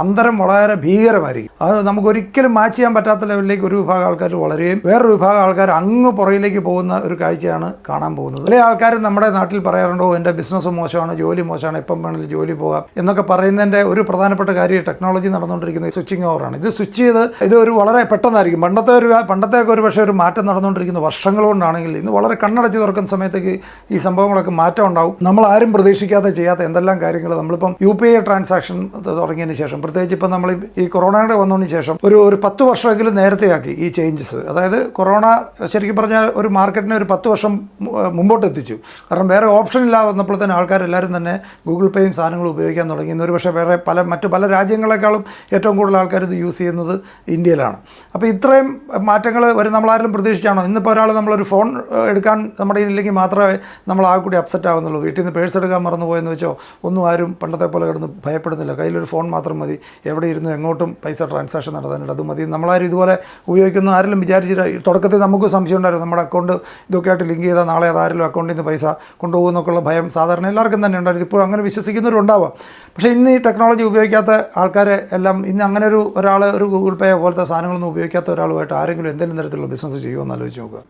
അന്തരം വളരെ ഭീകരമായിരിക്കും. അത് നമുക്കൊരിക്കലും മാച്ച് ചെയ്യാൻ പറ്റാത്ത ലെവലിലേക്ക് ഒരു വിഭാഗം ആൾക്കാർ വളരുകയും വേറൊരു വിഭാഗം ആൾക്കാർ അങ്ങ് പുറകിലേക്ക് പോകുന്ന ഒരു കാഴ്ചയാണ് കാണാൻ പോകുന്നത്. ചില ആൾക്കാർ നമ്മുടെ നാട്ടിൽ പറയാറുണ്ടോ, എൻ്റെ ബിസിനസ് മോശമാണ്, ജോലി മോശമാണ്, എപ്പം വേണമെങ്കിലും ജോലി പോകാം എന്നൊക്കെ പറയുന്നതിൻ്റെ ഒരു പ്രധാനപ്പെട്ട കാര്യം ടെക്നോളജി നടന്നുകൊണ്ടിരിക്കുന്നത് സ്വിച്ചിങ് ഓവറാണ്. ഇത് സ്വിച്ച് ചെയ്ത് ഇത് ഒരു വളരെ പെട്ടെന്നായിരിക്കും. പണ്ടത്തെയൊക്കെ ഒരു പക്ഷേ ഒരു മാറ്റം നടന്നുകൊണ്ടിരിക്കുന്ന വർഷങ്ങൾ കൊണ്ടാണെങ്കിൽ ഇന്ന് വളരെ കണ്ണടച്ച് തുറക്കുന്ന സമയത്തേക്ക് ഈ സംഭവങ്ങളൊക്കെ മാറ്റം ഉണ്ടാവും. നമ്മൾ ആരും പ്രതീക്ഷിക്കാതെ ചെയ്യാത്ത എന്തെല്ലാം കാര്യങ്ങൾ നമ്മളിപ്പം UPI ട്രാൻസാക്ഷൻ തുടങ്ങിയതിന് ശേഷം, പ്രത്യേകിച്ച് ഇപ്പം നമ്മൾ ഈ കൊറോണയുടെ വന്നതിന് ശേഷം ഒരു 10 വർഷമെങ്കിലും നേരത്തെയാക്കി ഈ ചേഞ്ചസ്. അതായത് കൊറോണ ശരിക്കും പറഞ്ഞാൽ ഒരു മാർക്കറ്റിനെ ഒരു 10 വർഷം മുമ്പോട്ട് എത്തിച്ചു. കാരണം വേറെ ഓപ്ഷൻ ഇല്ലാതെ വന്നപ്പോൾ തന്നെ ആൾക്കാരെല്ലാവരും തന്നെ ഗൂഗിൾ പേയും സാധനങ്ങളും ഉപയോഗിക്കാൻ തുടങ്ങി. ഇന്നൊരു പക്ഷേ വേറെ മറ്റു പല രാജ്യങ്ങളെക്കാളും ഏറ്റവും കൂടുതൽ ആൾക്കാർ ഇത് യൂസ് ചെയ്യുന്നത് ഇന്ത്യയിലാണ്. അപ്പോൾ ഇത്രയും മാറ്റങ്ങൾ വരും നമ്മളാരും പ്രതീക്ഷിച്ചാണോ? ഇന്നിപ്പോൾ ഒരാൾ നമ്മളൊരു ഫോൺ എടുക്കാൻ നമ്മുടെ ഇല്ലെങ്കിൽ മാത്രമേ നമ്മൾ ആ കൂടി അപ്സെറ്റ് ആവുന്നുള്ളൂ. വീട്ടിൽ നിന്ന് പേഴ്സ് എടുക്കാൻ മറന്നു പോയെന്ന് വെച്ചോ ഒന്നും ആരും പണ്ടത്തെ പോലെ കിടന്ന് ഭയപ്പെടുന്നില്ല. കയ്യിലൊരു ഫോൺ മാത്രം മതി, എവിടെ ഇരുന്ന് എങ്ങോട്ടും പൈസ ട്രാൻസാക്ഷൻ നടത്താനായിട്ട് അത് മതി. നമ്മളാരും ഇതുപോലെ ഉപയോഗിക്കുന്നു ആരെങ്കിലും വിചാരിച്ചിട്ട് തുടക്കത്തിൽ നമുക്ക് സംശയം ഉണ്ടായിരുന്നു, നമ്മുടെ അക്കൗണ്ട് ഇതൊക്കെ ആയിട്ട് ലിങ്ക് ചെയ്താൽ നാളെ അതാരെങ്കിലും അക്കൗണ്ടിൽ നിന്ന് പൈസ കൊണ്ടുപോകുന്നൊക്കെയുള്ള ഭയം സാധാരണ എല്ലാവർക്കും തന്നെ ഉണ്ടായിരുന്നു. ഇപ്പോൾ അങ്ങനെ വിശ്വസിക്കുന്നവരുണ്ടാവാം. പക്ഷേ ഇന്ന് ഈ ടെക്നോളജി ഉപയോഗിക്കാത്ത ആൾക്കാരെ എല്ലാം ഇന്ന് അങ്ങനെ ഒരാൾ ഒരു ഗൂഗിൾ പേ പോലത്തെ സാധനങ്ങളൊന്നും ഉപയോഗിക്കാത്ത ഒരാളുമായിട്ട് ആരെങ്കിലും എന്തെങ്കിലും തരത്തിലുള്ള ബിസിനസ് ചെയ്യുമോ എന്ന് ആലോചിച്ച് നോക്കുക.